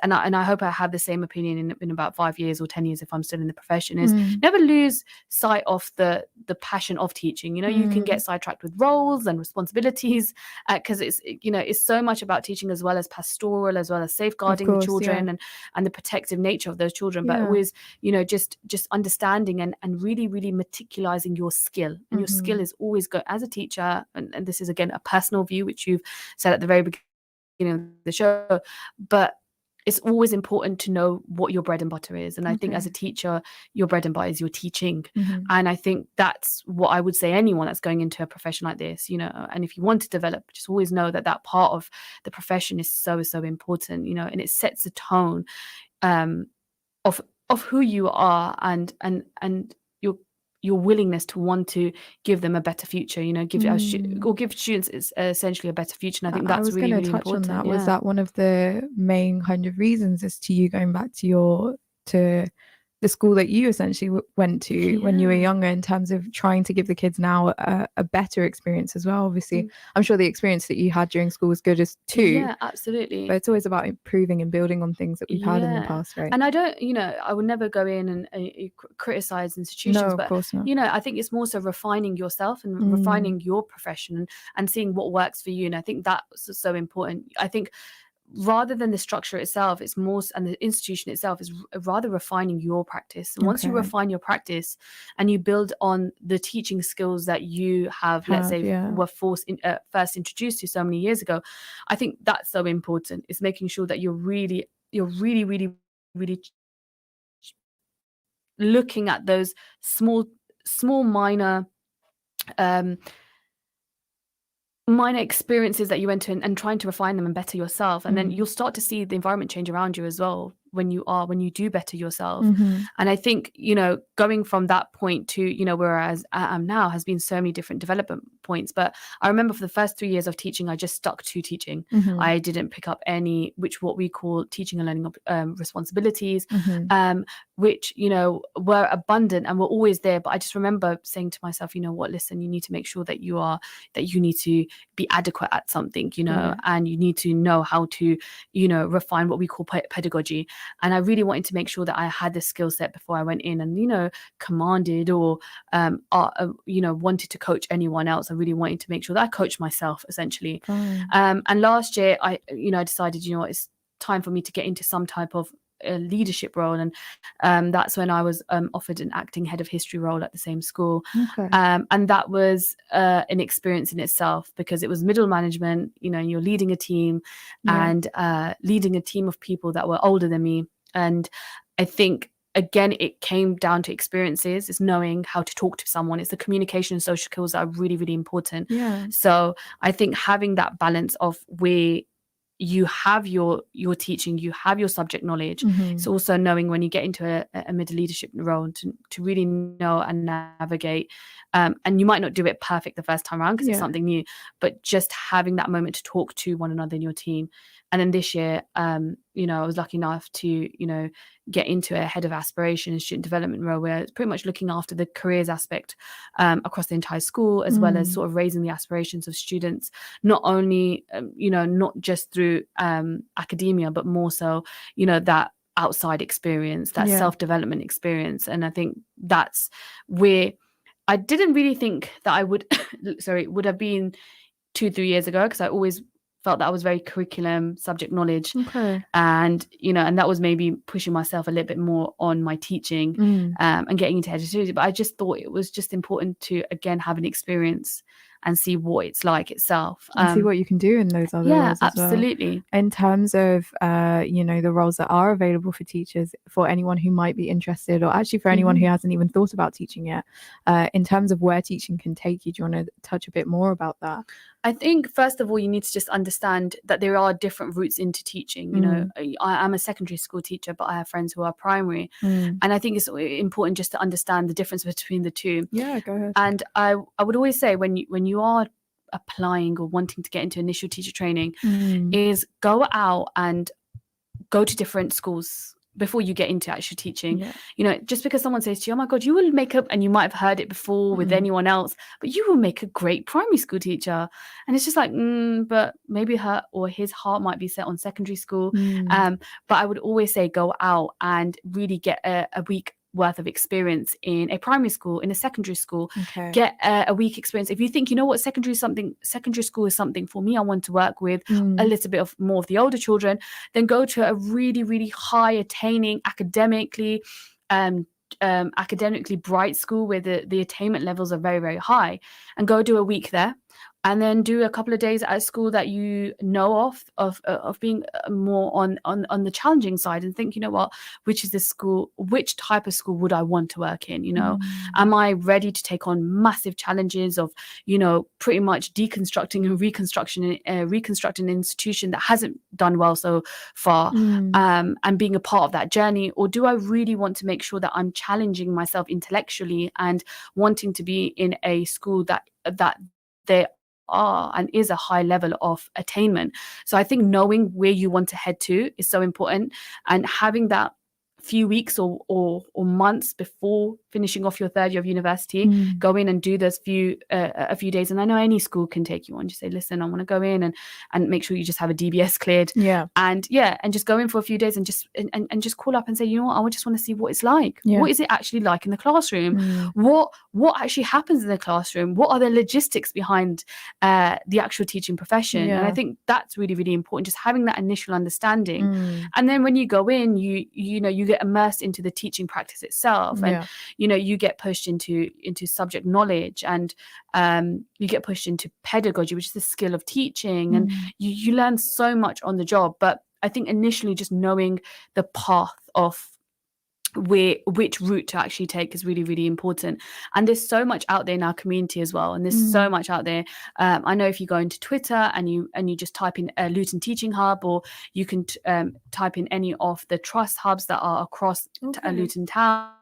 and I hope I have the same opinion in about 5 years or 10 years if I'm still in the profession, is never lose sight of the passion of teaching. You know, you can get sidetracked with roles and responsibilities, because it's, you know, it's so much about teaching, as well as pastoral, as well as safeguarding the children and the protective nature of those children. But always, you know, just understanding and really, really meticulizing your skill. And your skill is always as a teacher, and this is again a personal view, which you've said at the very beginning of the show, but it's always important to know what your bread and butter is. And I think as a teacher, your bread and butter is your teaching. And I think that's what I would say anyone that's going into a profession like this, you know. And if you want to develop, just always know that part of the profession is so important, you know, and it sets the tone of who you are, and your willingness to want to give them a better future, you know, give students essentially a better future. And I think that's really, really important. On that. Was that one of the main kind of reasons as to you going back to the school that you essentially went to when you were younger, in terms of trying to give the kids now a better experience as well? Obviously, I'm sure the experience that you had during school was good as too. Yeah, absolutely. But it's always about improving and building on things that we've had in the past, right? And I don't, you know, I would never go in and criticize institutions. No, of but, course not. You know, I think it's more so refining yourself and refining your profession and seeing what works for you. And I think that's so important. I think rather than the structure itself, it's more, and the institution itself is rather refining your practice. And once you refine your practice and you build on the teaching skills that you have, let's say, were first introduced to so many years ago, I think that's so important. It's making sure that you're really looking at those small minor experiences that you went to and trying to refine them and better yourself. And then you'll start to see the environment change around you as well when you do better yourself. And I think, going from that point to, whereas I am now, has been so many different development points. But I remember for the first 3 years of teaching, I just stuck to teaching. I didn't pick up any, what we call teaching and learning responsibilities, which, were abundant and were always there. But I just remember saying to myself, listen, you need to make sure that you need to be adequate at something, and you need to know how to, refine what we call pedagogy. And I really wanted to make sure that I had the skill set before I went in and, commanded or, wanted to coach anyone else. I really wanted to make sure that I coached myself, essentially. And last year, I decided, it's time for me to get into some type of leadership role, and that's when I was offered an acting head of history role at the same school. And that was an experience in itself, because it was middle management, you're leading a team and leading a team of people that were older than me. And I think, again, it came down to experiences. It's knowing how to talk to someone. It's the communication and social skills that are really, really important. So I think having that balance of where you have your teaching, you have your subject knowledge. It's also knowing when you get into a middle leadership role to really know and navigate. And you might not do it perfect the first time around because it's something new, but just having that moment to talk to one another in your team. And then this year, I was lucky enough to, get into a head of aspiration and student development role, where it's pretty much looking after the careers aspect across the entire school, as well as sort of raising the aspirations of students, not only, not just through academia, but more so, that outside experience, that self-development experience. And I think that's where I didn't really think that I would, would have been 2-3 years ago, because I always felt that I was very curriculum, subject knowledge. And, and that was maybe pushing myself a little bit more on my teaching and getting into editorial. But I just thought it was just important to, again, have an experience and see what it's like itself. And see what you can do in those other roles as absolutely. Well. In terms of, the roles that are available for teachers, for anyone who might be interested, or actually for anyone who hasn't even thought about teaching yet, in terms of where teaching can take you, do you want to touch a bit more about that? I think, first of all, you need to just understand that there are different routes into teaching. I'm a secondary school teacher, but I have friends who are primary. And I think it's important just to understand the difference between the two. Yeah, go ahead. And I would always say, when you are applying or wanting to get into initial teacher training, is go out and go to different schools before you get into actual teaching. Just because someone says to you, oh my God, you will make up, and you might have heard it before with anyone else, but you will make a great primary school teacher. And it's just like, but maybe her or his heart might be set on secondary school. But I would always say, go out and really get a week worth of experience in a primary school, in a secondary school. Get a week experience. If you think, secondary school is something for me, I want to work with a little bit of more of the older children, then go to a really, really high attaining, academically bright school where the attainment levels are very, very high, and go do a week there. And then do a couple of days at a school that you know of being more on the challenging side, and think, which type of school would I want to work in? Am I ready to take on massive challenges of, pretty much deconstructing and reconstructing an institution that hasn't done well so far, and being a part of that journey? Or do I really want to make sure that I'm challenging myself intellectually and wanting to be in a school that there are and is a high level of attainment? So I think knowing where you want to head to is so important, and having that few weeks or months before finishing off your third year of university, go in and do those a few days. And I know any school can take you on. Just say, listen, I want to go in and make sure you just have a DBS cleared. And just go in for a few days and just call up and say, you know what, I just want to see what it's like. What is it actually like in the classroom? What actually happens in the classroom? What are the logistics behind the actual teaching profession? And I think that's really, really important, just having that initial understanding. And then when you go in, you know, you get immersed into the teaching practice itself, and you know, you get pushed into subject knowledge, and you get pushed into pedagogy, which is the skill of teaching, and you learn so much on the job. But I think initially just knowing the path of which route to actually take is really, really important. And there's so much out there in our community as well, and there's so much out there. I know if you go into Twitter and you just type in Luton Teaching Hub, or you can type in any of the trust hubs that are across Luton Town,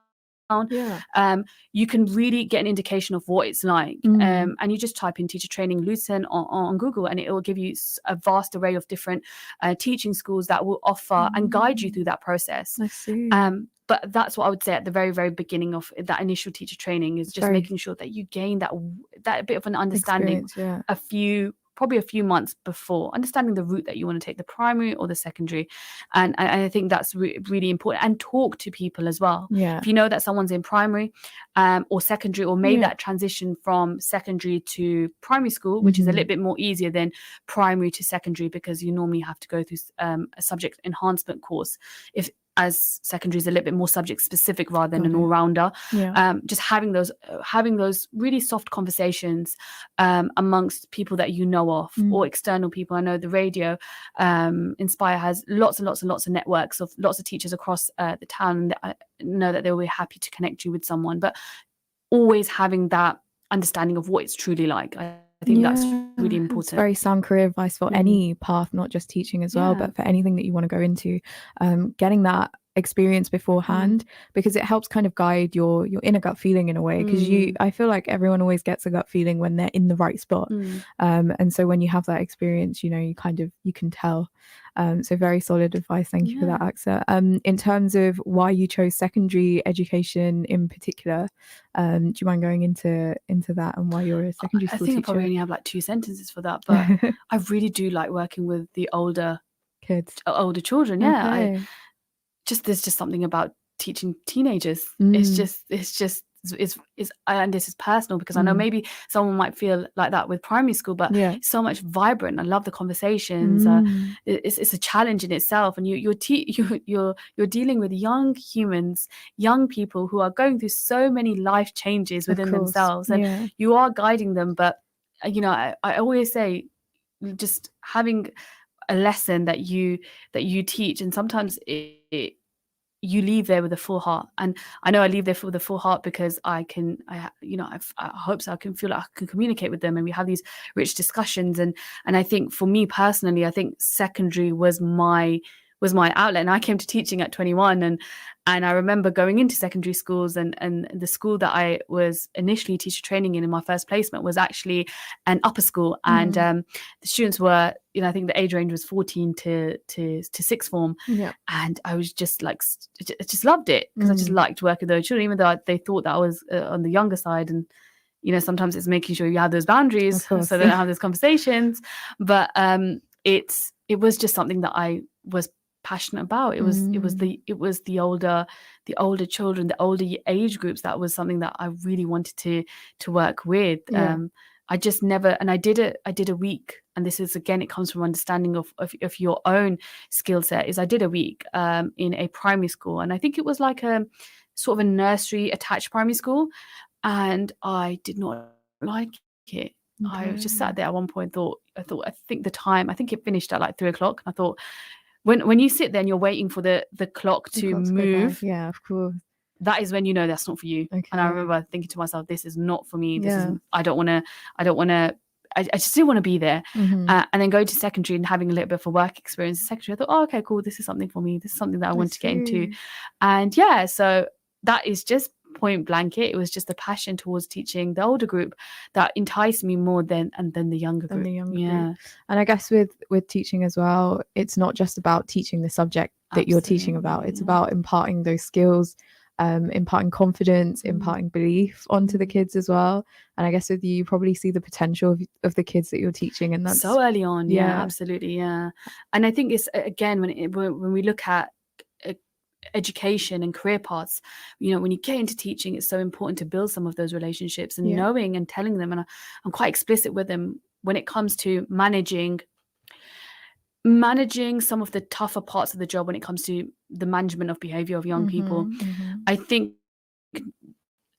you can really get an indication of what it's like. And you just type in teacher training Luton on Google, and it will give you a vast array of different teaching schools that will offer and guide you through that process. I see. But that's what I would say at the very, very beginning of that initial teacher training, is just making sure that you gain that bit of an understanding probably a few months before, understanding the route that you want to take, the primary or the secondary. And I think that's really important. And talk to people as well. If you know that someone's in primary or secondary, or made that transition from secondary to primary school, which is a little bit more easier than primary to secondary, because you normally have to go through a subject enhancement course, as secondary is a little bit more subject specific rather than an all-rounder. Just having those really soft conversations amongst people that you know of, or external people. I know the radio Inspire has lots and lots and lots of networks of lots of teachers across the town, and I know that they'll be happy to connect you with someone. But always having that understanding of what it's truly like, I think that's really important. It's very sound career advice for any path, not just teaching as well, but for anything that you want to go into. Getting that experience beforehand, because it helps kind of guide your inner gut feeling in a way, because I feel like everyone always gets a gut feeling when they're in the right spot. And so when you have that experience, you know, you can tell. So very solid advice. Thank you for that, Aqsa. In terms of why you chose secondary education in particular, do you mind going into that, and why you're a secondary school teacher? I probably only have like 2 sentences for that, but I really do like working with the older children. There's just something about teaching teenagers. And this is personal, because I know maybe someone might feel like that with primary school, but it's so much vibrant. I love the conversations. It's a challenge in itself, and you're dealing with young humans, young people who are going through so many life changes within themselves, and you are guiding them. But you know, I always say, just having a lesson that you teach, and sometimes you leave there with a full heart. And I know I leave there with a full heart because I hope so I can feel like I can communicate with them, and we have these rich discussions. And I think for me personally, I think secondary was my outlet. And I came to teaching at 21, and I remember going into secondary schools, and the school that I was initially teacher training in my first placement was actually an upper school. And the students were, you know, I think the age range was 14 to sixth form. And I was just like, I just loved it, because I just liked working with those children, even though they thought that I was on the younger side. And you know, sometimes it's making sure you have those boundaries so they don't have those conversations. But it was just something that I was passionate about. It was the older children, the older age groups. That was something that I really wanted to work with. I just never, and I did a week, and this is, again, it comes from understanding of your own skill set, is I did a week in a primary school, and I think it was like a sort of a nursery attached primary school, and I did not like it. I just sat there at one point, I think it finished at like 3:00. I thought, when you sit there and you're waiting for the clock to move, of course, that is when you know that's not for you. And I remember thinking to myself, this is not for me. This is, I just didn't want to be there. And then go to secondary and having a little bit of a work experience in secondary, I thought, oh, okay, cool, this is something for me. This is something that I want to get into. And so that is just point blank it. It was just a passion towards teaching the older group that enticed me more than the younger group. And I guess with teaching as well, it's not just about teaching the subject that you're teaching about. It's about imparting those skills, imparting confidence, imparting belief onto the kids as well. And I guess with you probably see the potential of the kids that you're teaching, and that's so early on. Yeah, absolutely. Yeah. And I think it's, again, when we look at education and career paths, when you get into teaching, it's so important to build some of those relationships and knowing and telling them. And I'm quite explicit with them when it comes to managing some of the tougher parts of the job when it comes to the management of behavior of young people. I think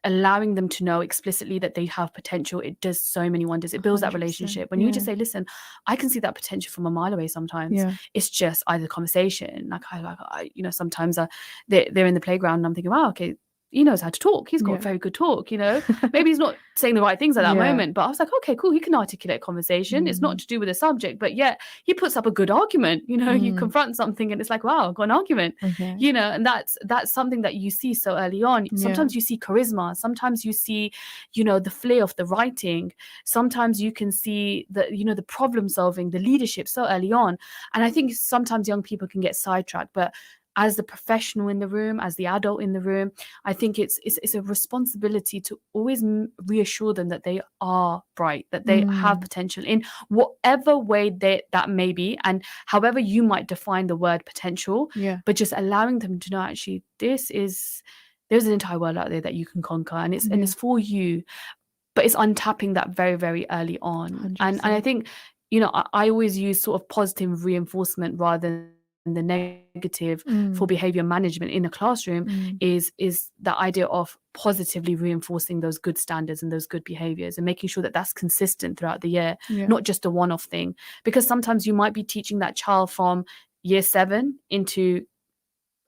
allowing them to know explicitly that they have potential, it does so many wonders. It builds that relationship. When you just say, listen, I can see that potential from a mile away sometimes. It's just either conversation. Like I sometimes they're in the playground and I'm thinking, wow, okay, he knows how to talk. He's got very good talk, Maybe he's not saying the right things at that moment, but I was like, okay, cool. He can articulate conversation. It's not to do with the subject, but yet he puts up a good argument. You confront something and it's like, wow, I've got an argument, and that's something that you see so early on. Sometimes you see charisma. Sometimes you see, the flair of the writing. Sometimes you can see the problem solving, the leadership so early on. And I think sometimes young people can get sidetracked, but as the professional in the room, as the adult in the room, I think it's a responsibility to always reassure them that they are bright, that they have potential in whatever way that may be, and however you might define the word potential. But just allowing them to know, actually, there's an entire world out there that you can conquer, and it's for you. But it's untapping that very, very early on. And I think, I always use sort of positive reinforcement rather than the negative for behavior management in a classroom. Is the idea of positively reinforcing those good standards and those good behaviors and making sure that that's consistent throughout the year, not just a one-off thing. Because sometimes you might be teaching that child from year 7 into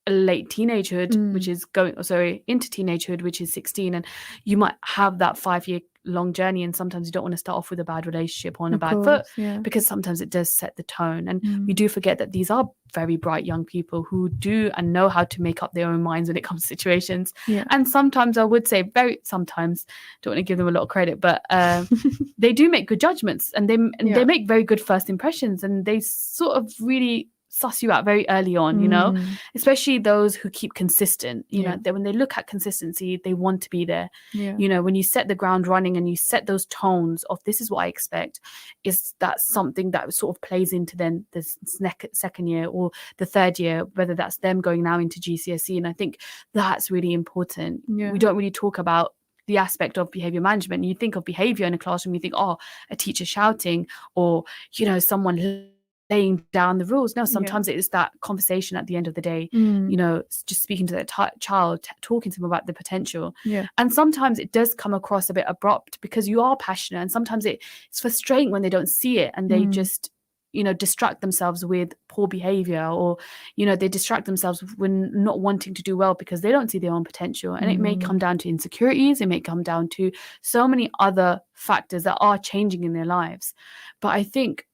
late teenagehood, which is into teenagehood, which is 16, and you might have that 5-year long journey, and sometimes you don't want to start off with a bad relationship on a bad foot, because sometimes it does set the tone. And we do forget that these are very bright young people who do and know how to make up their own minds when it comes to situations. And sometimes, I would say sometimes, don't want to give them a lot of credit, but they do make good judgments, and they make very good first impressions, and they sort of really suss you out very early on, especially those who keep consistent, when they look at consistency, they want to be there. When you set the ground running and you set those tones of this is what I expect, is that something that sort of plays into then the second year or the third year, whether that's them going now into GCSE. And I think that's really important. We don't really talk about the aspect of behavior management. You think of behavior in a classroom, you think, oh, a teacher shouting, or someone laying down the rules. No, sometimes it is that conversation at the end of the day, just speaking to that child, talking to them about the potential. And sometimes it does come across a bit abrupt because you are passionate, and sometimes it's frustrating when they don't see it and they just distract themselves with poor behavior, or they distract themselves when not wanting to do well because they don't see their own potential. And it may come down to insecurities, it may come down to so many other factors that are changing in their lives. But I think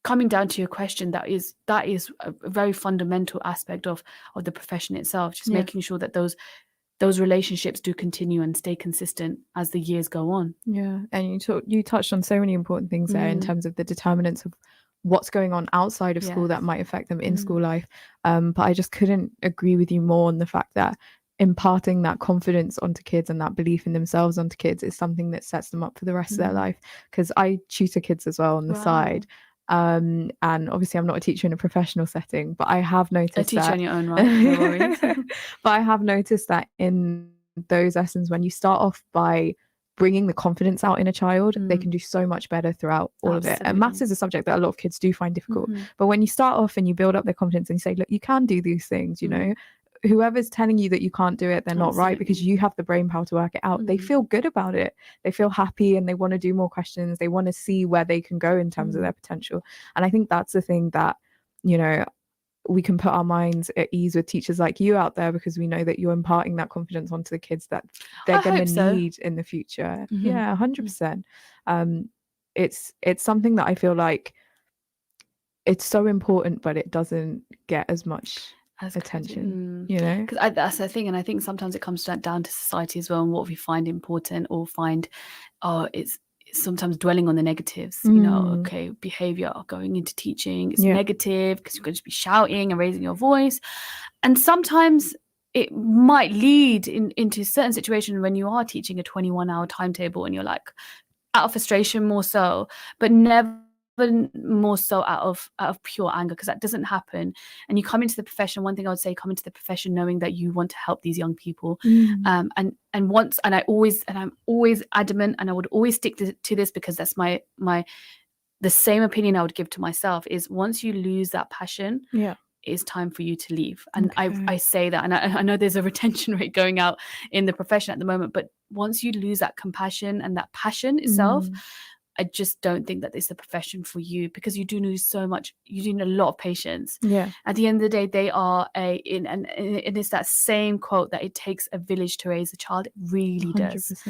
coming down to your question, that is a very fundamental aspect of the profession itself, just making sure that those relationships do continue and stay consistent as the years go on. And you touched on so many important things there in terms of the determinants of what's going on outside of school that might affect them in school life, but I just couldn't agree with you more on the fact that imparting that confidence onto kids and that belief in themselves onto kids is something that sets them up for the rest of their life. Because I tutor kids as well on the side. And obviously I'm not a teacher in a professional setting, but I have noticed a teacher in your own right, no worries. But I have noticed that in those lessons, when you start off by bringing the confidence out in a child, they can do so much better throughout all of it. And maths is a subject that a lot of kids do find difficult, but when you start off and you build up their confidence and you say, look, you can do these things, whoever's telling you that you can't do it, they're not right, because you have the brain power to work it out. They feel good about it, they feel happy, and they want to do more questions, they want to see where they can go in terms of their potential. And I think that's the thing that we can put our minds at ease with teachers like you out there, because we know that you're imparting that confidence onto the kids that they're going to need in the future. 100%. It's something that I feel like it's so important, but it doesn't get as much attention, because that's the thing. And I think sometimes it comes down to society as well, and what we find important or find it's sometimes dwelling on the negatives, you know, okay, behavior going into teaching is negative because you're going to be shouting and raising your voice. And sometimes it might lead into certain situations when you are teaching a 21-hour timetable and you're like out of frustration more so, but never more so out of pure anger, because that doesn't happen. And you come into the profession, one thing I would say, come into the profession knowing that you want to help these young people. And I'm always adamant, and I would always stick to this, because that's the same opinion I would give to myself, is once you lose that passion, it's time for you to leave. And I say that, and I know there's a retention rate going out in the profession at the moment, but once you lose that compassion and that passion itself, I just don't think that it's the profession for you, because you do lose so much. You do need a lot of patience. At the end of the day, they are and it's that same quote that it takes a village to raise a child. It really 100%. Does.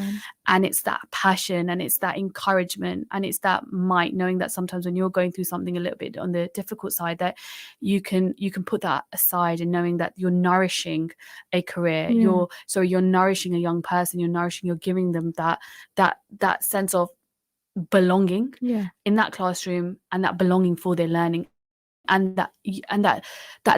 And it's that passion, and it's that encouragement, and it's that might, knowing that sometimes when you're going through something a little bit on the difficult side, that you can put that aside, and knowing that you're nourishing a career. You're nourishing a young person. You're giving them that sense of belonging in that classroom, and that belonging for their learning, and that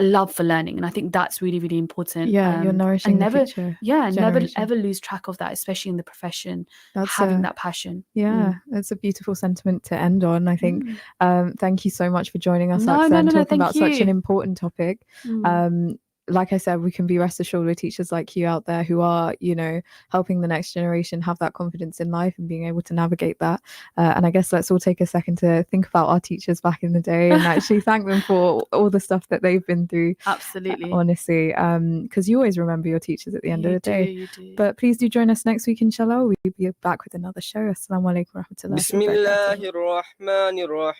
love for learning. And I think that's really, really important. You're nourishing and never the future never ever lose track of that, especially in the profession. That's having that passion. It's a beautiful sentiment to end on, I think. Thank you so much for joining us, No, Aqsa, and talking thank about you. such an important topic. Like I said, we can be rest assured with teachers like you out there who are, you know, helping the next generation have that confidence in life and being able to navigate that. And I guess let's all take a second to think about our teachers back in the day and actually thank them for all the stuff that they've been through. Absolutely. Honestly, because you always remember your teachers at the end of the day. You do. But please do join us next week, inshallah. We'll be back with another show. Assalamu alaikum wa rahmatullahi wa barakatuh. Bismillahir Rahmanir Rahim.